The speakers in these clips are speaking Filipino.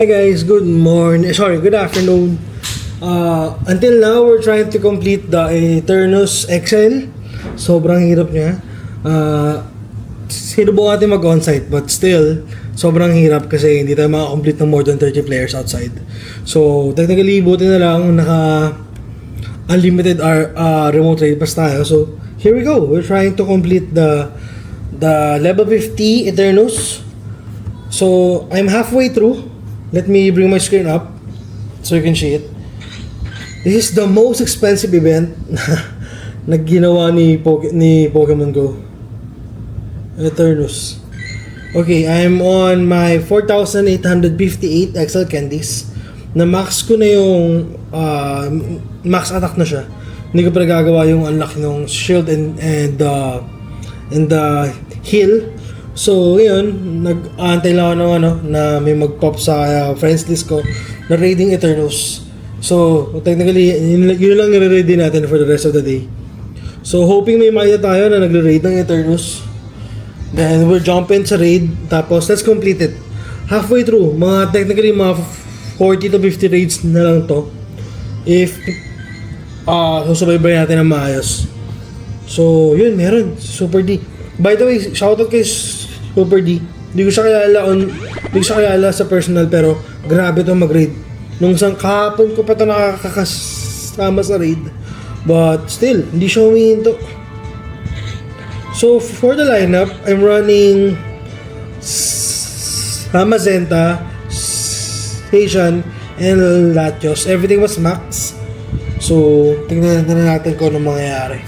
Hi guys, good morning. Good afternoon. Until now, we're trying to complete the Eternus XL. Sobrang hirap niya. Sinubukan natin mag-onsite, but still, sobrang hirap kasi hindi tayo makakomplete ng more than 30 players outside. So, technically, buti na lang unlimited remote raid pass tayo. So, here we go. We're trying to complete the level 50 Eternus. So, I'm halfway through. Let me bring my screen up so you can see it. This is the most expensive event na ginawa ni Pokemon Go. Eternus. Okay, I'm on my 4,858 XL candies. Na max ko na yung max attack na siya. Hindi ko pa nagagawa yung unlock ng shield and the heal. So, ngayon, nag-aantay lang ako na may mag-pop sa friends list ko na raiding Eternus. So, technically, yun lang nire-raid din natin for the rest of the day. So, hoping may makita tayo na nagre-raid ng Eternus. Then, we'll jump in sa raid. Tapos, let's complete it. Halfway through, technically, mga 40 to 50 raids na lang to. If, susubaybay natin ng maayos. So, yun, meron. Super D. By the way, shoutout kay Super D. Hindi ko siya kilala sa personal, pero grabe to mag-raid. Nung isang kahapon ko pa to nakakasama sa raid. But still, hindi siya humihinto. So, for the lineup, I'm running Hamazenta, Station, and Latios. Everything was max. So, tingnan natin kung anong mangyayari.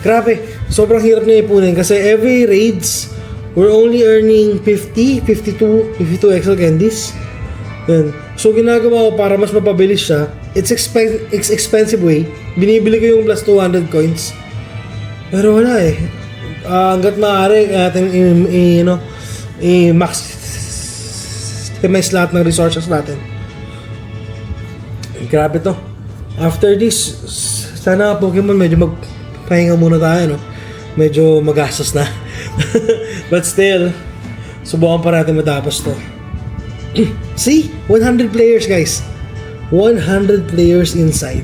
Grabe, sobrang hirap na ipunin kasi every raids, we're only earning 50, 52 XL candies. Then, so ginagawa ko para mas mapabilis siya, it's expensive way. Binibili ko yung plus 200 coins. Pero wala eh. Hanggat maaari, natin i-maximize lahat ng resources natin. Grabe to. After this, sana Pokemon medyo pahinga muna tayo, no? Medyo magastos na. But still, subukan pa natin matapos to. See? 100 players, guys. 100 players inside.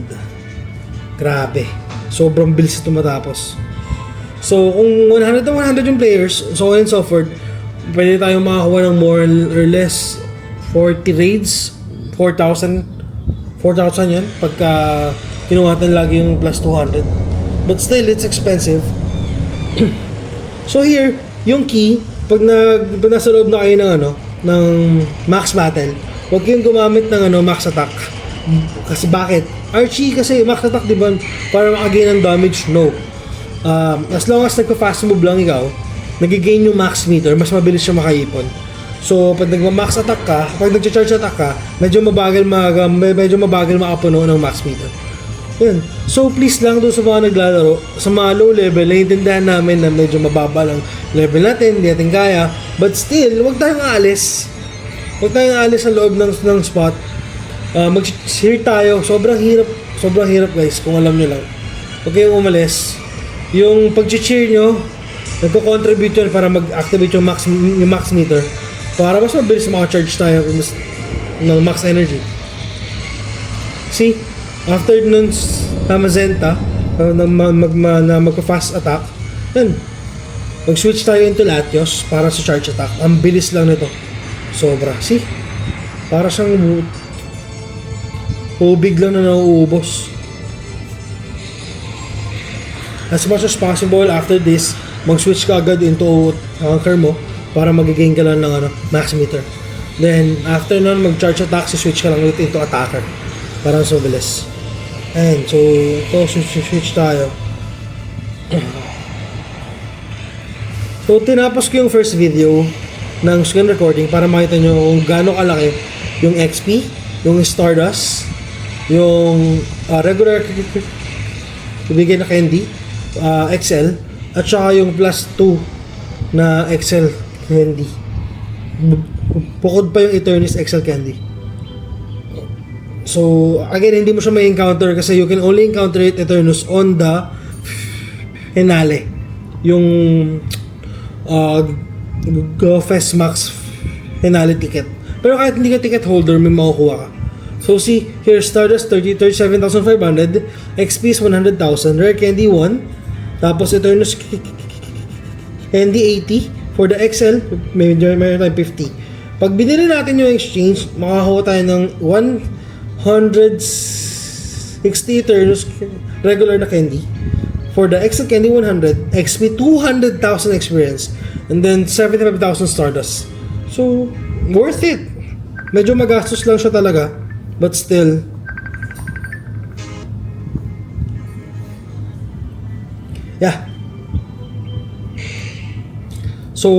Grabe. Sobrang bilis ito matapos. So, kung 100 na 100 yung players, so on and so forth, pwede tayong makakuha ng more or less 40 raids. 4,000 yan. Pagka kinuha natin lagi yung plus 200. But still, it's expensive. So here, yung key, pag nasa loob na kayo ng max battle, huwag kayong gumamit ng max attack. Kasi bakit? Archie kasi max attack, di ba? Para makagain ng damage, no. As long as nagpa-fast move lang ikaw, nagigain yung max meter, mas mabilis siya makaipon. So, pag nagma-max attack ka, pag nag-charge attack ka, medyo mabagal makapuno ng max meter. Yun. So, please lang doon sa mga naglalaro, sa mga low level, naiintindihan namin na medyo mababa lang level natin, hindi natin kaya. But still, huwag tayong aalis. Huwag tayong aalis sa loob ng spot. Mag-cheer tayo. Sobrang hirap guys, kung alam nyo lang. Huwag kayong umalis. Yung pag-cheer nyo, nagko-contribute yun para mag-activate yung max meter. Para mas mabilis maka-charge tayo ng max energy. See? After nun Hamazenta na magpa-fast attack, yun, mag-switch tayo into Latios para sa charge attack. Ang bilis lang nito. Sobra. See? Para siyang ubig lang na nauubos. As much as possible, after this, mag-switch ka agad into anchor mo para mag-gain ka lang ng max meter. Then, after nun, mag-charge attack, switch ka lang ulit into attacker. Parang so bilis. And so, ito, switch tayo. So, tinapos ko yung first video ng screen recording para makita nyo kung gaano kalaki yung XP, yung Stardust, yung regular ibigay na candy, XL, at saka yung plus 2 na XL candy. Bukod pa yung Eternus XL candy. So, again, hindi mo siya may encounter kasi you can only encounter it Eternus on the finale. Yung Go Fest Max finale ticket. Pero kahit hindi ka ticket holder, may makukuha ka. So see, here Stardust 37,500, XP is 100,000, Rare Candy 1, tapos Eternus Candy 80, for the XL, meron tayong 50. Pag binili natin yung exchange, makakuha tayo ng 160 Eternus regular na candy. For the XL Candy 100, XP 200,000 experience, and then 75,000 Stardust. So, worth it. Medyo magastos lang siya talaga, but still. Yeah. So,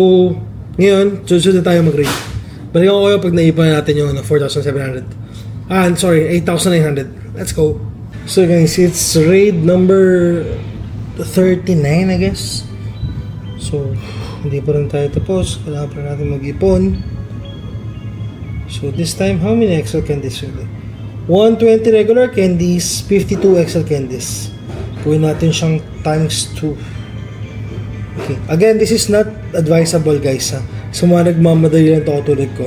ngayon, susunod na tayo mag-rate. Balikan ko kayo pag naipon natin yung 4,700. Sorry, 8,900. Let's go. So guys, it's raid number 39, I guess. So, hindi pa rin tayo tapos. Kailangan pa natin mag-ipon. So, this time, how many XL candies really? 120 regular candies, 52 XL candies. Puhin natin siyang times 2. Okay. Again, this is not advisable guys ha. Sa mga nagmamadali lang ito katulad ko.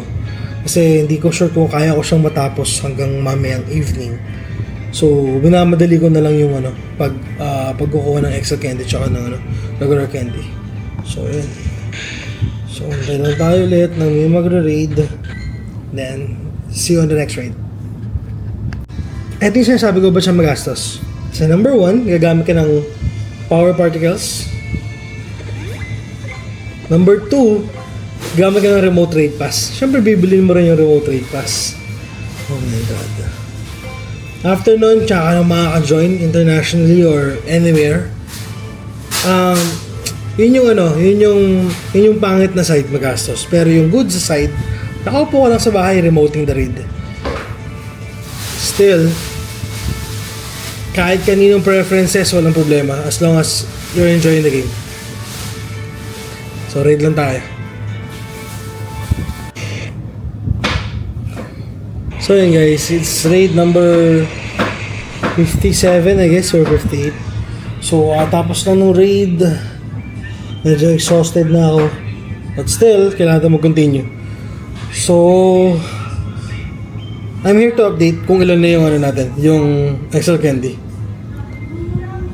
Kasi hindi ko sure kung kaya ko siyang matapos hanggang mamayang evening. So, binamadali ko na lang yung pagkukuha ng extra candy tsaka ng regular candy. So, yun. So, hintay lang tayo ulit ng may magre-raid. Then, see you on the next raid. Ito yung sinasabi ko ba siya magastos. So, number 1, gagamit ka ng power particles. Number 2, gamit ka ng remote raid pass. Siyempre, bibilin mo rin yung remote raid pass. Oh my god. After nun, tsaka na makaka-join internationally or anywhere. Yun yung pangit na side magastos. Pero yung good sa side, nakaupo ka lang sa bahay, remoting the raid. Still, kahit kaninong preferences, walang problema. As long as you're enjoying the game. So, raid lang tayo. So yun guys, it's raid number 57 I guess or 58. So tapos lang ng raid, medyo exhausted na ako. But still, kailangan natin mag-continue. So I'm here to update kung ilan na yung natin, yung XL candy.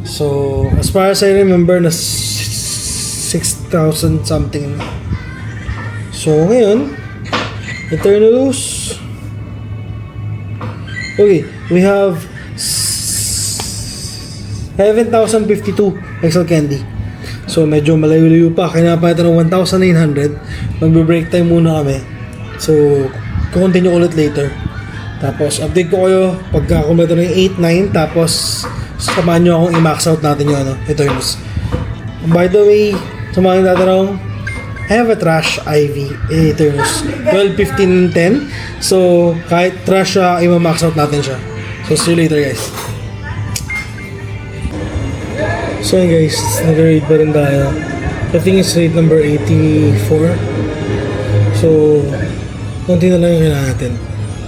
So as far as I remember, na 6,000 something. So ngayon, Eternus. Okay, we have 7,052 XL candy. So medyo malayo-layo pa. Kailangan pa ito ng 1,900. Magbe-break time muna kami. So, continue ulit later. Tapos, update ko kayo pagka kumpleto na yung 8-9. Tapos, samahan nyo akong i-max out natin yung Eternus. By the way, sa mga nagtatanong, I have a trash IV Eternus 12, 15, 10. So kahit trash siya, i-max out natin siya. So see you later guys. So yun guys, nag-raid pa rin tayo. I think it's raid number 84. So konti na lang yung kailangan natin.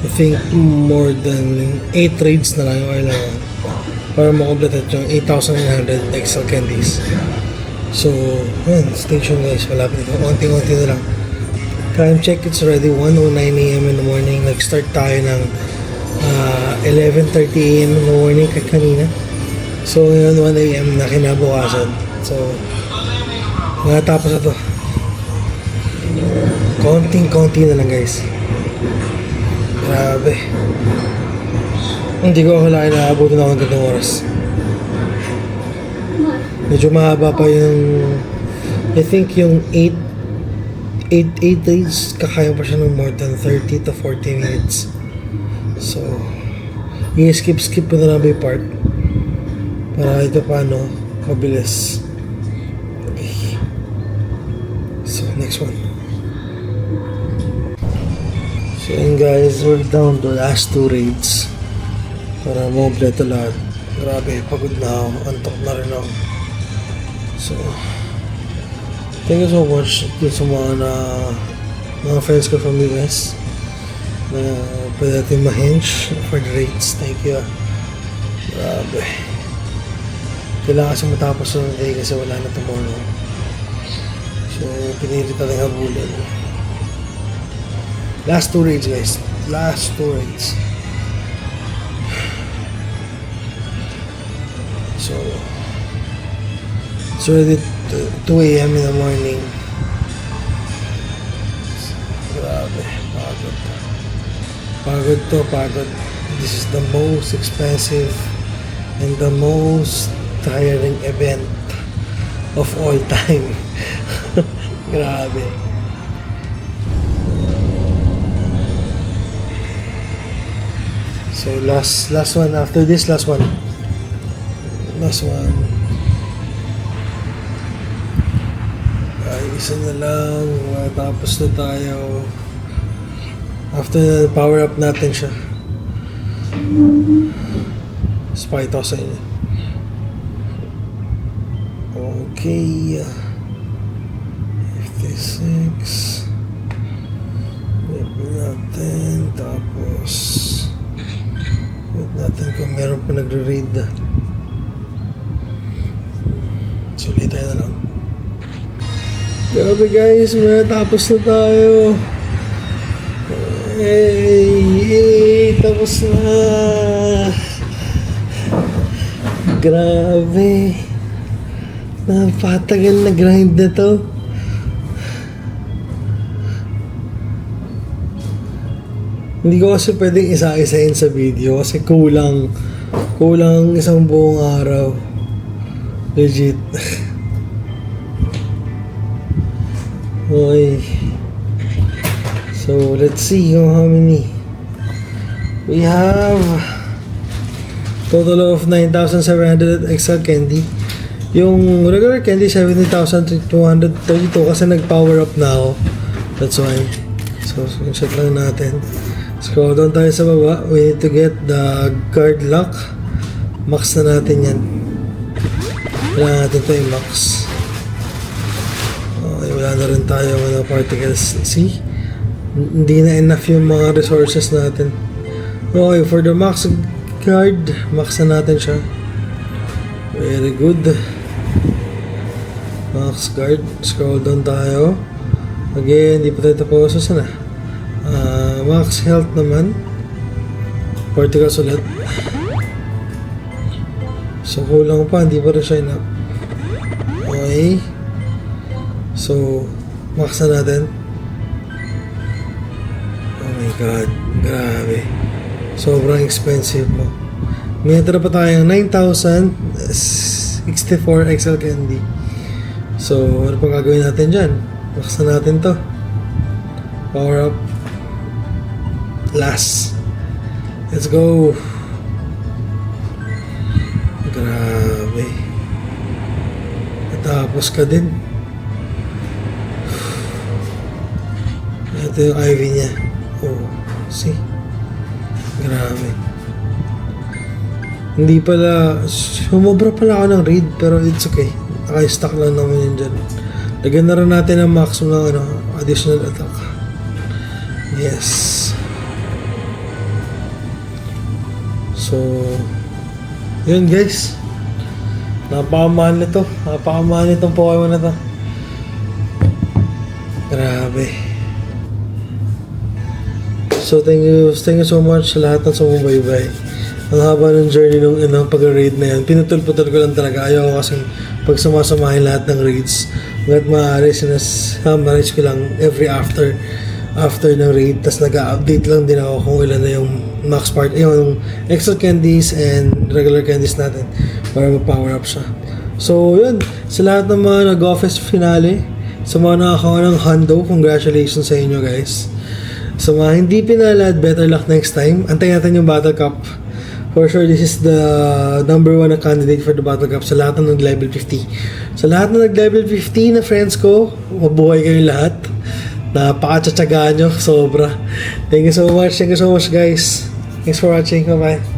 I think more than 8 raids na lang yung kailangan para makompletat yung 8,900 XL candies. So, yun, stay tuned guys, malapit ito. Konti-konti na lang. Time check, it's already 1:09 AM in the morning. Nag-start tayo ng 11:30 AM in the morning kanina. So, yun, 1 AM na kinabukasan. So, natapos na to. Konting-konti na lang guys. Grabe. Hindi ko akalain na abutin ako ng gantong oras. Medyo mahaba pa yung I think yung 8 days kakaya pa siya ng more than 30 to 40 minutes. So i-skip ko na lang yung part para ito paano mabilis. Okay. So next one. So yun guys, we're down to last 2 raids para makompleto lahat. Grabe, pagod na ako, antok na rin ako. So, thank you so much sa mga friends ko from US na pwede natin ma-hinge for the rates. Thank you. Grabe. Kailangan kasi matapos ng day kasi wala na tomorrow. So, pinilit natin habulin. Last 2 raids, guys. Last 2 raids. So, it's already 2 a.m. in the morning. Grabe, pagod. Pagod. This is the most expensive and the most tiring event of all time. Grabe. So last one. After this, last one. Ay, isa na lang. Tapos na tayo. After power up natin siya. Spy to sa inyo. Okay. 56. Level natin. Tapos wait natin kung meron pa nagre-raid. Sulit tayo na lang. Grabe guys, tapos na tayo. Hey, tapos na. Grabe. Napatagal na grind na to. Hindi ko kasi pwedeng isa-isahin sa video kasi kulang isang buong araw. Legit. Okay. So, let's see how many. We have total of 9,700 XL candy. Yung regular candy, 70,232 kasi nag-power up na ako. That's why. So, screenshot lang natin. Scroll down tayo sa baba. We need to get the guard lock. Max na natin yan. Kailangan natin ito yung max. Okay, wala na rin tayo mga particles. See? Hindi na enough yung mga resources natin. Okay, for the max guard, max na natin siya. Very good. Max guard. Scroll down tayo. Again, hindi pa tayo tapos. Saan na? Max health naman. Particles ulit. So, kulang pa. Hindi pa rin siya enough. Okay. So, max na natin. Oh my god. Grabe. Sobrang expensive mo. May natira pa tayong 9,064 XL candy. So, ano pang gagawin natin dyan? Max na natin to. Power up. Last. Let's go. Grabe. Natapos ka din. Ito yung IV niya. Oh, see? Grabe. Hindi pala, sumobra pala ako ng raid, pero it's okay. Naka-stack lang naman yun dyan. Lagyan na rin natin ang maximum ng additional attack. Yes. So, yun guys. Napakamahal nito. Napakamahal nitong Pokemon na to. Grabe. So, thank you so much sa lahat ng sumubaybay. Ang haba ng journey ng pag-raid na yan. Pinutol-putol ko lang talaga. Ayaw ko kasing pag sumasamahin lahat ng raids. Hanggat maaari, sinasamaris ko lang every after ng raid. Tapos nag-update lang din ako kung ilan na yung max part, yung extra candies and regular candies natin para ma-power up siya. So, yun. Sa lahat ng mga nag-office finale, sa mga nakakawa ng hundo, congratulations sa inyo guys. Sa mga hindi pinalad, better luck next time. Antayin natin yung Battle Cup. For sure, this is the number 1 na candidate for the Battle Cup sa lahat ng nag-level 50. Sa lahat na nag-level 50 na friends ko, mabuhay kayong lahat. Napaka-tsatsagaan nyo, sobra. Thank you so much guys. Thanks for watching. Bye-bye.